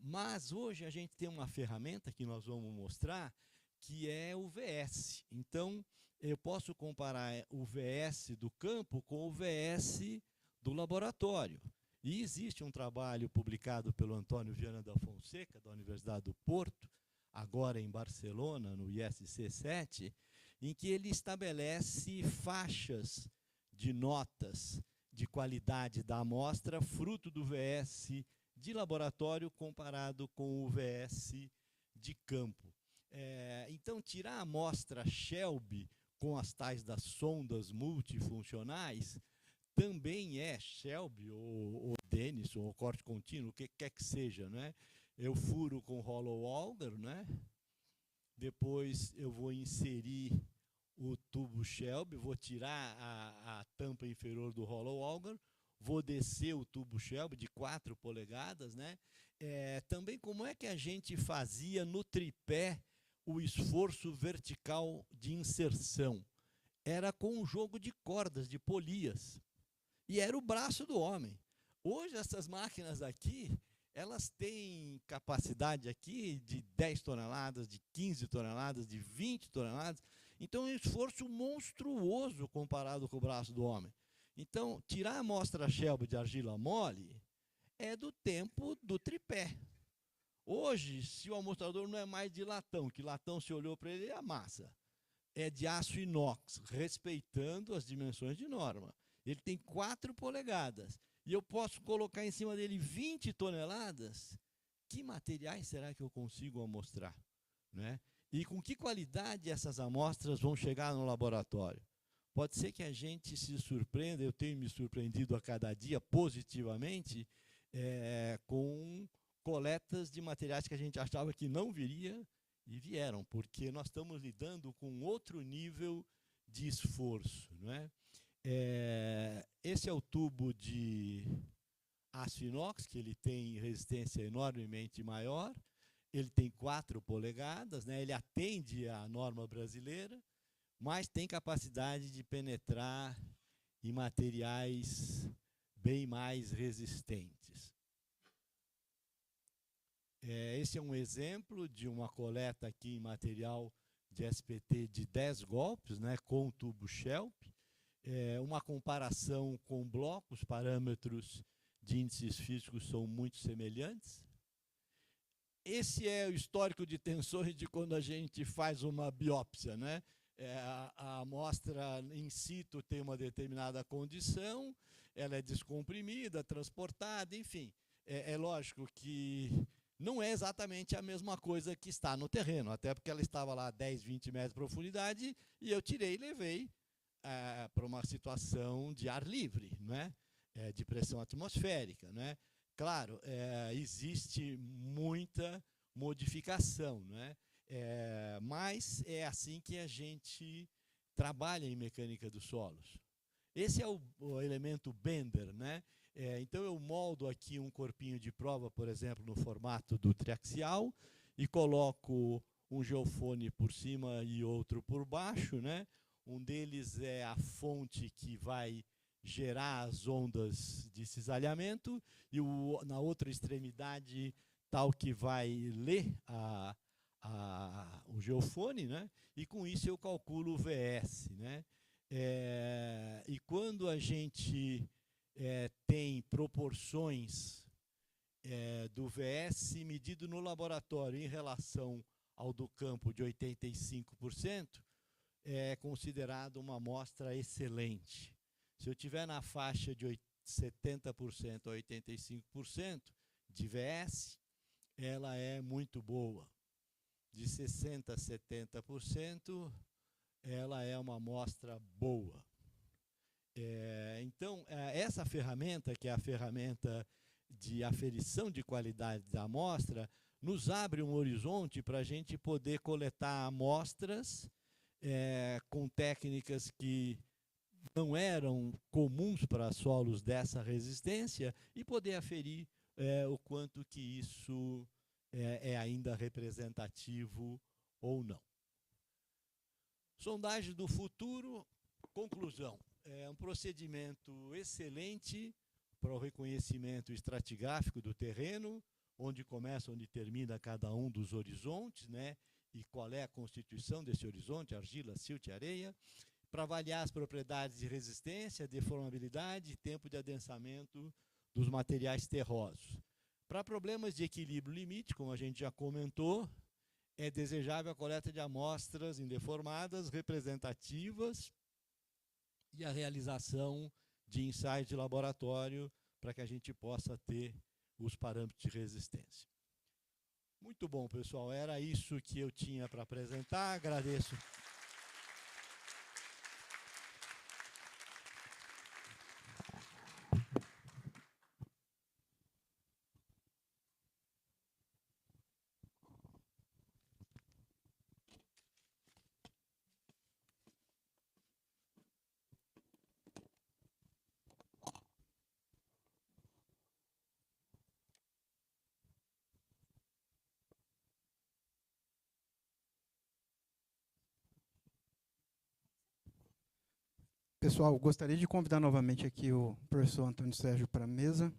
Mas hoje a gente tem uma ferramenta que nós vamos mostrar, que é o VS. Então, eu posso comparar o VS do campo com o VS do laboratório. E existe um trabalho publicado pelo Antônio Viana da Fonseca, da Universidade do Porto, agora em Barcelona, no ISC 7, em que ele estabelece faixas de notas de qualidade da amostra, fruto do VS de laboratório comparado com o VS de campo. Então, tirar a amostra Shelby com as tais das sondas multifuncionais também é Shelby ou Denison ou corte contínuo, o que quer que seja, né? Eu furo com hollow auger, né? Depois eu vou inserir o tubo Shelby, vou tirar a tampa inferior do hollow auger, vou descer o tubo Shelby de 4 polegadas, né? Também como é que a gente fazia no tripé o esforço vertical de inserção? Era com um jogo de cordas, de polias. E era o braço do homem. Hoje, essas máquinas aqui, elas têm capacidade aqui de 10 toneladas, de 15 toneladas, de 20 toneladas. Então, é um esforço monstruoso comparado com o braço do homem. Então, tirar a amostra Shelby de argila mole é do tempo do tripé. Hoje, se o amostrador não é mais de latão, que latão se olhou para ele, é a massa. É de aço inox, respeitando as dimensões de norma. Ele tem 4 polegadas. E eu posso colocar em cima dele 20 toneladas. Que materiais será que eu consigo amostrar? Né? E com que qualidade essas amostras vão chegar no laboratório? Pode ser que a gente se surpreenda, eu tenho me surpreendido a cada dia positivamente, com coletas de materiais que a gente achava que não viria e vieram, porque nós estamos lidando com outro nível de esforço. Não é? Esse é o tubo de aço inox, que ele tem resistência enormemente maior, ele tem 4 polegadas, né? Ele atende à norma brasileira, mas tem capacidade de penetrar em materiais bem mais resistentes. Esse é um exemplo de uma coleta aqui em material de SPT de 10 golpes, né, com o tubo Shelp. Uma comparação com blocos, parâmetros de índices físicos são muito semelhantes. Esse é o histórico de tensões de quando a gente faz uma biópsia, né? A amostra in situ tem uma determinada condição, ela é descomprimida, transportada, enfim. É lógico que não é exatamente a mesma coisa que está no terreno, até porque ela estava lá a 10, 20 metros de profundidade e eu tirei e levei para uma situação de ar livre, né? De pressão atmosférica. Né? Claro, existe muita modificação, né? Mas é assim que a gente trabalha em mecânica dos solos. Esse é o elemento Bender. Né? Então, eu moldo aqui um corpinho de prova, por exemplo, no formato do triaxial, e coloco um geofone por cima e outro por baixo. Né? Um deles é a fonte que vai gerar as ondas de cisalhamento, e na outra extremidade está o que vai ler o geofone, né? E com isso eu calculo o VS. Né? E quando a gente tem proporções do VS medido no laboratório em relação ao do campo de 85%, é considerado uma amostra excelente. Se eu tiver na faixa de 70% a 85% de VS, ela é muito boa. De 60% a 70%, ela é uma amostra boa. Então, essa ferramenta, que é a ferramenta de aferição de qualidade da amostra, nos abre um horizonte para a gente poder coletar amostras com técnicas que não eram comuns para solos dessa resistência e poder aferir o quanto que isso é ainda representativo ou não. Sondagem do futuro, conclusão. É um procedimento excelente para o reconhecimento estratigráfico do terreno, onde começa, onde termina cada um dos horizontes, né? E qual é a constituição desse horizonte, argila, silt e areia, para avaliar as propriedades de resistência, deformabilidade e tempo de adensamento dos materiais terrosos. Para problemas de equilíbrio limite, como a gente já comentou, é desejável a coleta de amostras indeformadas, representativas, e a realização de ensaios de laboratório para que a gente possa ter os parâmetros de resistência. Muito bom, pessoal. Era isso que eu tinha para apresentar. Agradeço. Pessoal, gostaria de convidar novamente aqui o professor Antônio Sérgio para a mesa.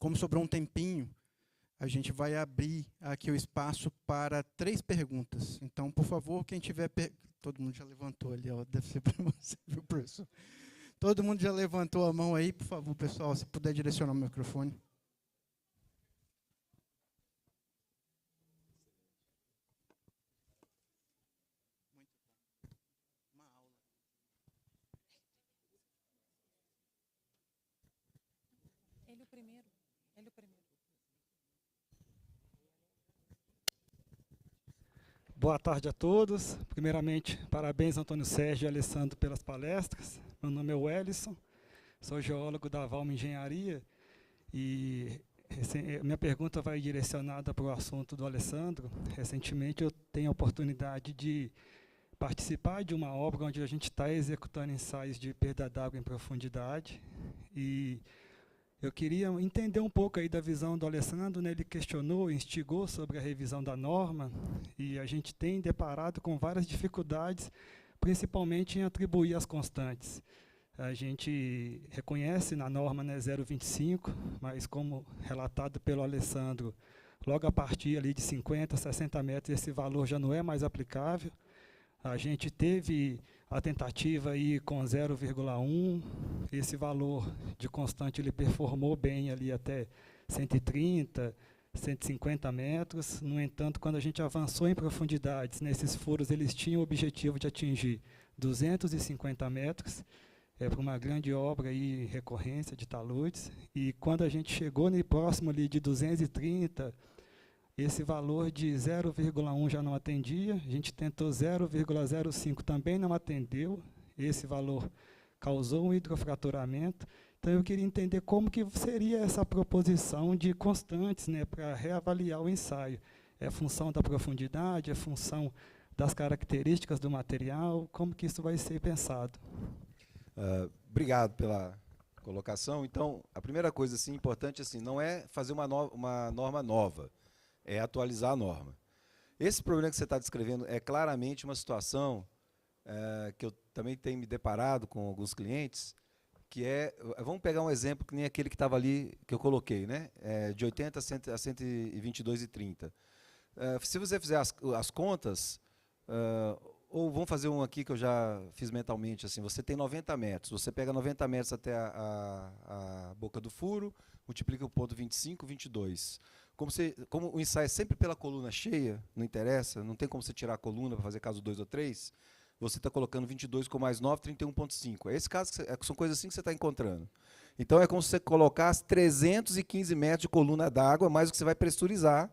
como sobrou um tempinho, a gente vai abrir aqui o espaço para 3 perguntas. Então, por favor, quem tiver... Todo mundo já levantou ali, ó, deve ser para você, viu, professor? Todo mundo já levantou a mão aí, por favor, pessoal, se puder direcionar o microfone. Ele o primeiro. Boa tarde a todos. Primeiramente, parabéns, Antônio Sérgio e Alessandro, pelas palestras. Meu nome é Wellison, sou geólogo da Valma Engenharia e minha pergunta vai direcionada para o assunto do Alessandro. Recentemente, eu tenho a oportunidade de participar de uma obra onde a gente está executando ensaios de perda d'água em profundidade e eu queria entender um pouco aí da visão do Alessandro, né? Ele questionou, instigou sobre a revisão da norma e a gente tem deparado com várias dificuldades, principalmente em atribuir as constantes. A gente reconhece na norma, né, 0,25, mas como relatado pelo Alessandro, logo a partir ali de 50, 60 metros, esse valor já não é mais aplicável. A gente teve a tentativa aí com 0,1, esse valor de constante ele performou bem ali até 130, 150 metros. No entanto, quando a gente avançou em profundidades, nesses furos eles tinham o objetivo de atingir 250 metros, para uma grande obra aí, recorrência de taludes, e quando a gente chegou no próximo ali de 230, esse valor de 0,1 já não atendia, a gente tentou 0,05, também não atendeu, esse valor causou um hidrofraturamento. Então eu queria entender como que seria essa proposição de constantes, né, para reavaliar o ensaio. É função da profundidade, é função das características do material, como que isso vai ser pensado? Obrigado pela colocação. Então, a primeira coisa assim, importante assim, não é fazer uma norma nova, é atualizar a norma. Esse problema que você está descrevendo é claramente uma situação que eu também tenho me deparado com alguns clientes, que é, vamos pegar um exemplo que nem aquele que estava ali, que eu coloquei, né? De 80 a 122,30. Se você fizer as contas, ou vamos fazer um aqui que eu já fiz mentalmente, assim, você tem 90 metros, você pega 90 metros até a boca do furo, multiplica o ponto 25, 22. Como o ensaio é sempre pela coluna cheia, não interessa, não tem como você tirar a coluna para fazer caso 2 ou 3, você está colocando 22 com mais 9, 31,5. É esse caso que são coisas assim que você está encontrando. Então, é como se você colocasse 315 metros de coluna d'água, mais o que você vai pressurizar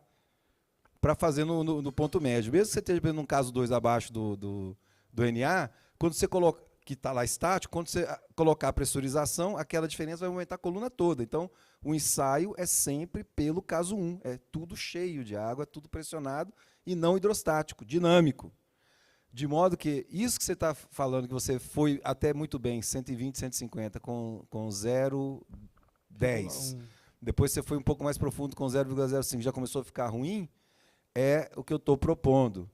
para fazer no ponto médio. Mesmo que você esteja num caso 2 abaixo do NA, quando você coloca, que está lá estático, quando você colocar a pressurização, aquela diferença vai aumentar a coluna toda. Então, o ensaio é sempre pelo caso 1. É tudo cheio de água, tudo pressionado e não hidrostático, dinâmico. De modo que isso que você está falando, que você foi até muito bem, 120, 150, com 0,10. Depois você foi um pouco mais profundo com 0,05, já começou a ficar ruim, é o que eu estou propondo.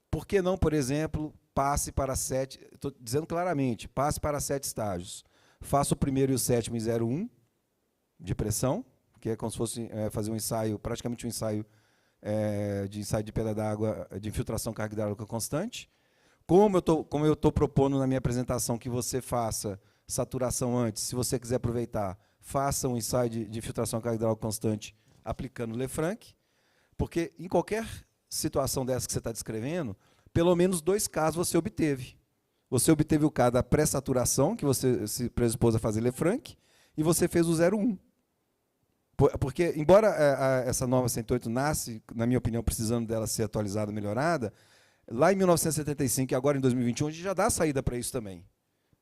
Por que não, por exemplo, passe para 7, estou dizendo claramente, passe para 7 estágios. Faça o primeiro e o sétimo em 0,1 de pressão, que é como se fosse fazer um ensaio, praticamente um ensaio de ensaio de perda d'água, de infiltração carga hidráulica constante. Como eu estou propondo na minha apresentação que você faça saturação antes, se você quiser aproveitar, faça um ensaio de infiltração carga hidráulica constante aplicando Lefranc, porque em qualquer situação dessa que você está descrevendo, pelo menos 2 casos você obteve. Você obteve o caso da pré-saturação, que você se predispôs a fazer Lefranc, e você fez o 0,1. Porque, embora essa norma 108 nasce, na minha opinião, precisando dela ser atualizada, melhorada, lá em 1975 e agora em 2021, a gente já dá a saída para isso também.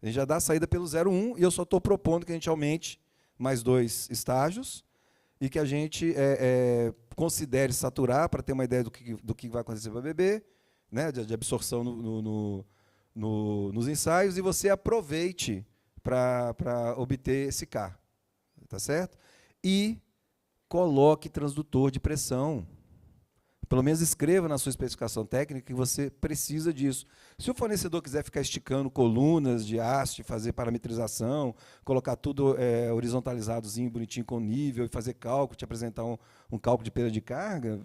A gente já dá a saída pelo 0,1 e eu só estou propondo que a gente aumente mais 2 estágios e que a gente considere saturar para ter uma ideia do que vai acontecer para beber, né, de absorção nos ensaios, e você aproveite para obter esse K. Tá certo? E coloque transdutor de pressão. Pelo menos escreva na sua especificação técnica que você precisa disso. Se o fornecedor quiser ficar esticando colunas de haste, fazer parametrização, colocar tudo horizontalizadozinho, bonitinho com nível, e fazer cálculo, te apresentar um cálculo de perda de carga,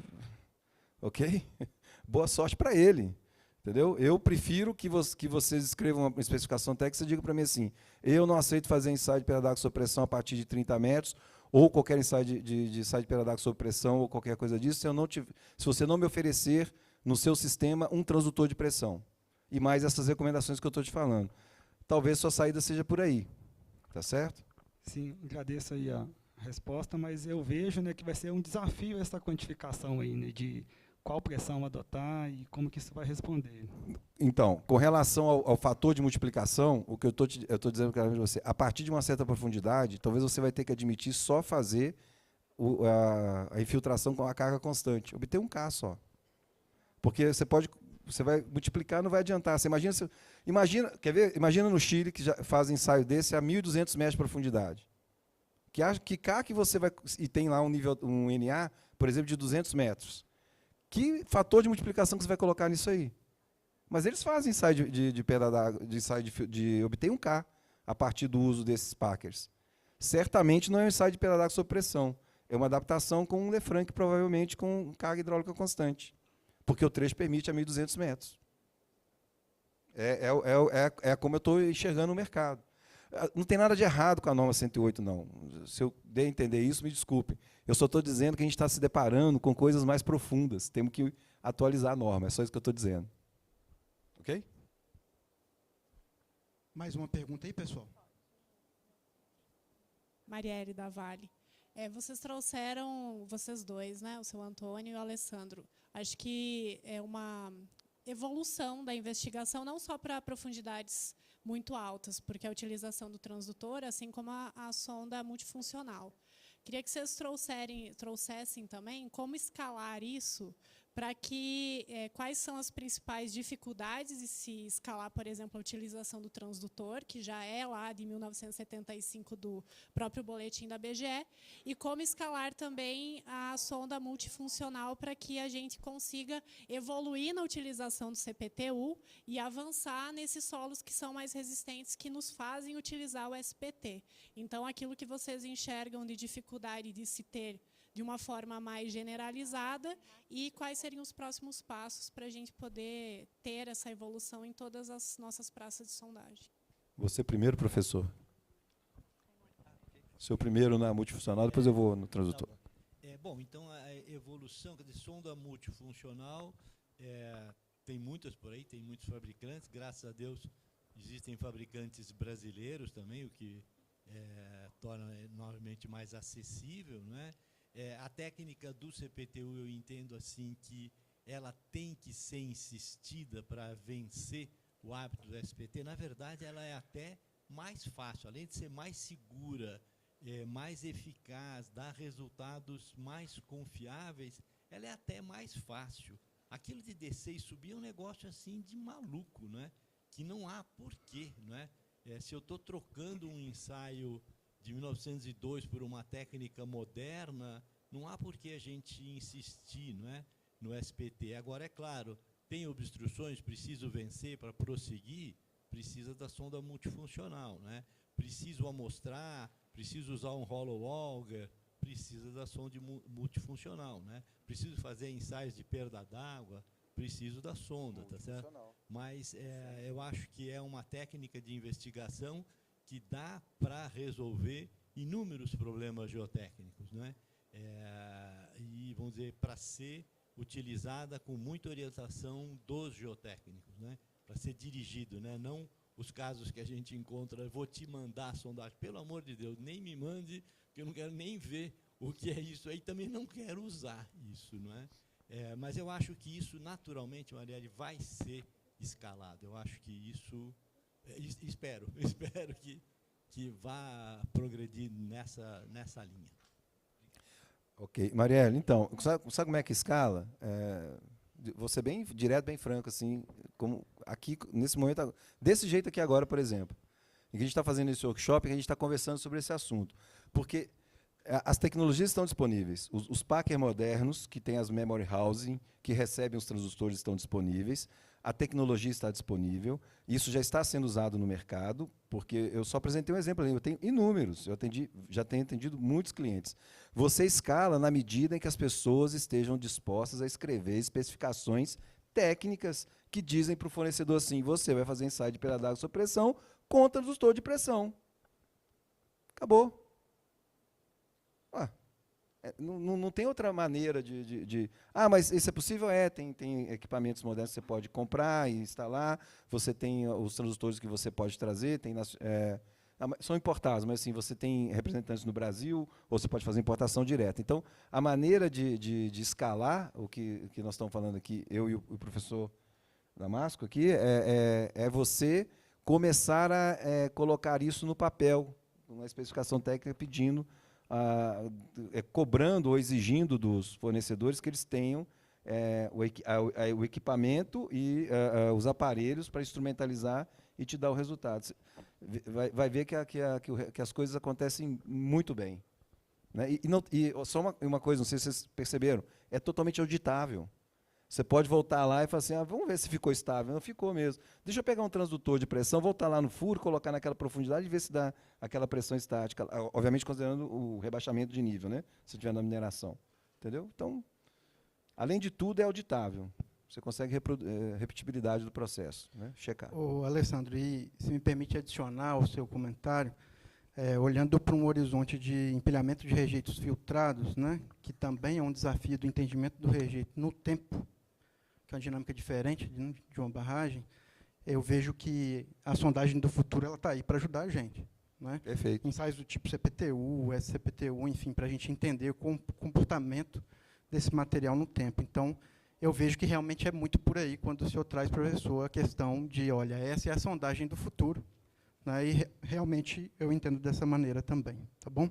ok? Boa sorte para ele. Entendeu? Eu prefiro que vocês escrevam uma especificação técnica e digam para mim assim, eu não aceito fazer ensaio de perda d'água sob pressão a partir de 30 metros, ou qualquer ensaio de ensaio de perda d'água sob pressão, ou qualquer coisa disso, se você não me oferecer no seu sistema um transdutor de pressão. E mais essas recomendações que eu estou te falando. Talvez sua saída seja por aí. Tá certo? Sim, agradeço aí a resposta, mas eu vejo, né, que vai ser um desafio essa quantificação aí, né, de qual pressão adotar e como que isso vai responder. Então, com relação ao fator de multiplicação, o que eu estou dizendo para você, a partir de uma certa profundidade, talvez você vai ter que admitir só fazer a infiltração com a carga constante. Obter um K só. Porque você vai multiplicar, não vai adiantar. Você quer ver? Imagina no Chile, que já faz ensaio desse a 1.200 metros de profundidade. Que K que você vai... E tem lá um NA, por exemplo, de 200 metros. Que fator de multiplicação que você vai colocar nisso aí? Mas eles fazem ensaio de perda d'água, de obter um K a partir do uso desses packers. Certamente não é um ensaio de perda d'água sob pressão. É uma adaptação com um Lefranc, provavelmente com carga hidráulica constante. Porque o trecho permite a 1.200 metros. É como eu estou enxergando o mercado. Não tem nada de errado com a norma 108, não. Se eu der a entender isso, me desculpe. Eu só estou dizendo que a gente está se deparando com coisas mais profundas. Temos que atualizar a norma. É só isso que eu estou dizendo. Ok? Mais uma pergunta aí, pessoal? Marielle da Vale. Vocês trouxeram, vocês dois, né, o seu Antônio e o Alessandro. Acho que é uma evolução da investigação, não só para profundidades muito altas, porque a utilização do transdutor, assim como a sonda multifuncional. Queria que vocês trouxessem também como escalar isso para que quais são as principais dificuldades de se escalar, por exemplo, a utilização do transdutor, que já é lá de 1975 do próprio boletim da BGE, e como escalar também a sonda multifuncional para que a gente consiga evoluir na utilização do CPTU e avançar nesses solos que são mais resistentes, que nos fazem utilizar o SPT. Então, aquilo que vocês enxergam de dificuldade de se ter de uma forma mais generalizada e quais seriam os próximos passos para a gente poder ter essa evolução em todas as nossas praças de sondagem. Você primeiro, professor. Seu primeiro na multifuncional, depois eu vou no transdutor. Bom, então a evolução de sonda multifuncional, tem muitas por aí, tem muitos fabricantes, graças a Deus existem fabricantes brasileiros também, o que torna novamente mais acessível, não é? A técnica do CPTU, eu entendo assim que ela tem que ser insistida para vencer o hábito do SPT. Na verdade, ela é até mais fácil, além de ser mais segura, mais eficaz, dá resultados mais confiáveis, ela é até mais fácil. Aquilo de descer e subir é um negócio assim de maluco, não é? Que não há porquê, não é? Se eu estou trocando um ensaio de 1902 por uma técnica moderna, não há por que a gente insistir, não é, no SPT. Agora, é claro, tem obstruções, preciso vencer para prosseguir, precisa da sonda multifuncional, não é? Preciso amostrar, preciso usar um hollow auger, precisa da sonda multifuncional, né? Preciso fazer ensaios de perda d'água, preciso da sonda, tá certo? Mas eu acho que é uma técnica de investigação que dá para resolver inúmeros problemas geotécnicos, não é? E, vamos dizer, para ser utilizada com muita orientação dos geotécnicos, né? Para ser dirigido, né? Não os casos que a gente encontra, vou te mandar a sondagem, pelo amor de Deus, nem me mande, porque eu não quero nem ver o que é isso aí, também não quero usar isso, não é? Mas eu acho que isso, naturalmente, Marielle, vai ser escalado. Eu acho que isso... espero que vá progredir nessa linha. Ok. Marielle, então, sabe como é que escala? Vou ser bem direto, bem franco, assim, como aqui, nesse momento, desse jeito aqui agora, por exemplo, em que a gente está fazendo esse workshop, que a gente está conversando sobre esse assunto. Porque As tecnologias estão disponíveis. Os packers modernos, que têm as memory housing, que recebem os transdutores, estão disponíveis. A tecnologia está disponível. Isso já está sendo usado no mercado, porque eu só apresentei um exemplo ali. Eu tenho inúmeros. Já tenho atendido muitos clientes. Você escala na medida em que as pessoas estejam dispostas a escrever especificações técnicas que dizem para o fornecedor assim: você vai fazer ensaio de perda d'água sob pressão com transdutor de pressão. Acabou. Não tem outra maneira de... mas isso é possível? Tem equipamentos modernos que você pode comprar e instalar, você tem os transdutores que você pode trazer, são importados, mas assim, você tem representantes no Brasil, ou você pode fazer importação direta. Então, a maneira de escalar, o que nós estamos falando aqui, eu e o professor Damasco aqui, é você começar a colocar isso no papel, uma especificação técnica pedindo, cobrando ou exigindo dos fornecedores que eles tenham o equipamento e os aparelhos para instrumentalizar e te dar o resultado. Vai ver que as coisas acontecem muito bem. Né? E só uma coisa, não sei se vocês perceberam, é totalmente auditável. Você pode voltar lá e falar assim, vamos ver se ficou estável. Não ficou mesmo. Deixa eu pegar um transdutor de pressão, voltar lá no furo, colocar naquela profundidade e ver se dá aquela pressão estática. Obviamente, considerando o rebaixamento de nível, né? Se tiver na mineração. Entendeu? Então, além de tudo, é auditável. Você consegue repetibilidade do processo. Né? Checar. Ô, Alessandro, e se me permite adicionar ao seu comentário, olhando para um horizonte de empilhamento de rejeitos filtrados, né, que também é um desafio do entendimento do rejeito no tempo, que é uma dinâmica diferente de uma barragem, eu vejo que a sondagem do futuro está aí para ajudar a gente. Né? Perfeito. Ensaios do tipo CPTU, SCPTU, enfim, para a gente entender o comportamento desse material no tempo. Então, eu vejo que realmente é muito por aí quando o senhor traz, professor, a questão de, olha, essa é a sondagem do futuro. Né? E realmente eu entendo dessa maneira também. Tá bom?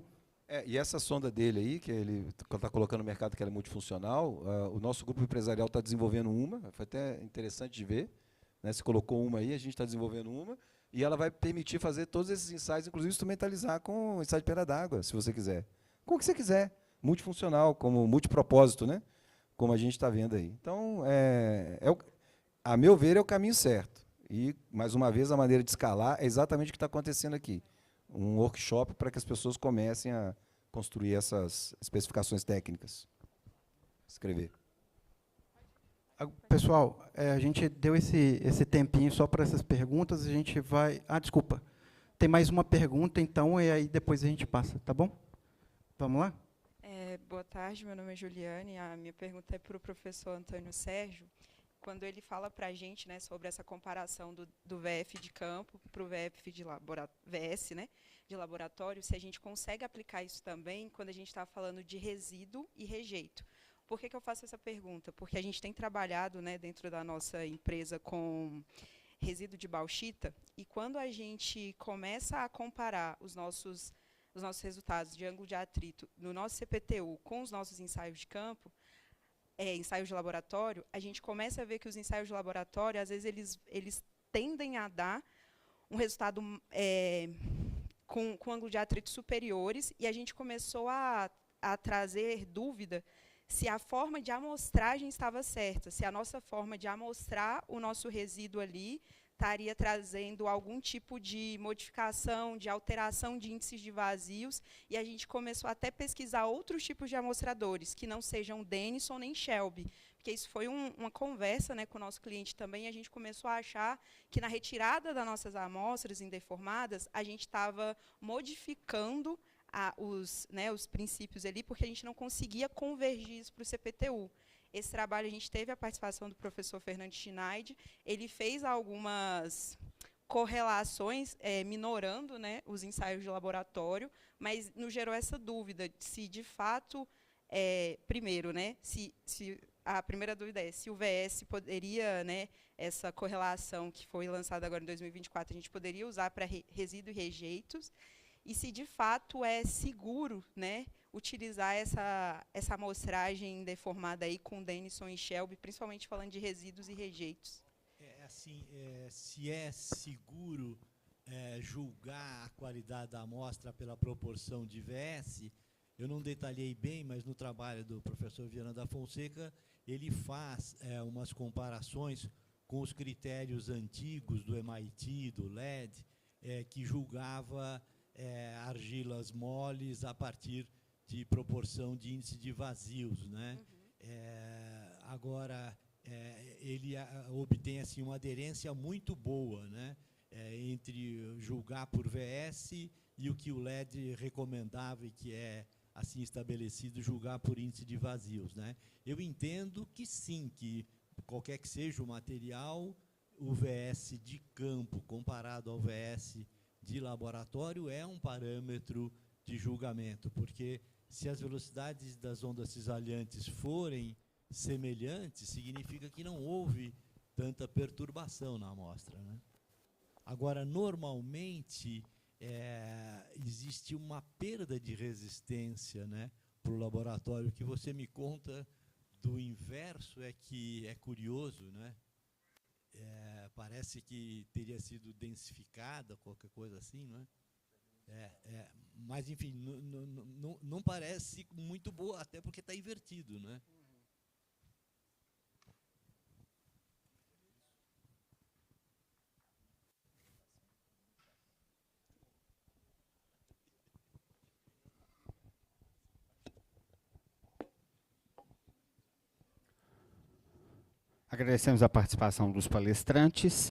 E essa sonda dele aí, que ele está colocando no mercado, que ela é multifuncional, o nosso grupo empresarial está desenvolvendo uma, foi até interessante de ver, né? Se colocou uma aí, a gente está desenvolvendo uma, e ela vai permitir fazer todos esses ensaios, inclusive instrumentalizar com ensaio de perda d'água, se você quiser. Com o que você quiser. Multifuncional, como multipropósito, né? Como a gente está vendo aí. Então, a meu ver, é o caminho certo. E, mais uma vez, a maneira de escalar é exatamente o que está acontecendo aqui. Um workshop para que as pessoas comecem a construir essas especificações técnicas. Escrever. Pessoal, a gente deu esse tempinho só para essas perguntas, a gente vai... desculpa. Tem mais uma pergunta, então, e aí depois a gente passa, tá bom? Vamos lá? Boa tarde, meu nome é Juliane, a minha pergunta é para o professor Antônio Sérgio. Quando ele fala para a gente, né, sobre essa comparação do VF de campo para o VF de VS, né, de laboratório, se a gente consegue aplicar isso também quando a gente está falando de resíduo e rejeito. Por que eu faço essa pergunta? Porque a gente tem trabalhado, né, dentro da nossa empresa com resíduo de bauxita, e quando a gente começa a comparar os nossos resultados de ângulo de atrito no nosso CPTU com os nossos ensaios de campo, ensaios de laboratório, a gente começa a ver que os ensaios de laboratório, às vezes, eles tendem a dar um resultado com ângulo de atrito superiores, e a gente começou a trazer dúvida se a forma de amostragem estava certa, se a nossa forma de amostrar o nosso resíduo ali estaria trazendo algum tipo de modificação, de alteração de índices de vazios, e a gente começou até a pesquisar outros tipos de amostradores, que não sejam Denison nem Shelby, porque isso foi uma conversa, né, com o nosso cliente também, e a gente começou a achar que na retirada das nossas amostras indeformadas, a gente estava modificando os princípios ali, porque a gente não conseguia convergir isso para o CPTU. Esse trabalho, a gente teve a participação do professor Fernando Schneid, ele fez algumas correlações, minorando, né, os ensaios de laboratório, mas nos gerou essa dúvida de se, de fato, primeiro, né, a primeira dúvida é se o VS poderia, né, essa correlação que foi lançada agora em 2024, a gente poderia usar para resíduo e rejeitos, e se, de fato, é seguro, né, utilizar essa amostragem deformada aí com Denison e Shelby, principalmente falando de resíduos e rejeitos. Se é seguro julgar a qualidade da amostra pela proporção de VS, Eu não detalhei bem, mas no trabalho do professor Viana da Fonseca, ele faz umas comparações com os critérios antigos do MIT, do LED, que julgava argilas moles a partir de proporção de índice de vazios, né? Agora, ele obtém assim, uma aderência muito boa, né? Entre julgar por VS e o que o LED recomendava e que é assim estabelecido, julgar por índice de vazios, né? Eu entendo que sim, que qualquer que seja o material, o VS de campo comparado ao VS de laboratório é um parâmetro de julgamento, porque se as velocidades das ondas cisalhantes forem semelhantes, significa que não houve tanta perturbação na amostra, né? Agora, normalmente, existe uma perda de resistência, né, para o laboratório. O que você me conta do inverso é que é curioso, né? Parece que teria sido densificada, qualquer coisa assim, não é? Mas, enfim, não parece muito boa, até porque está invertido, né? Agradecemos a participação dos palestrantes.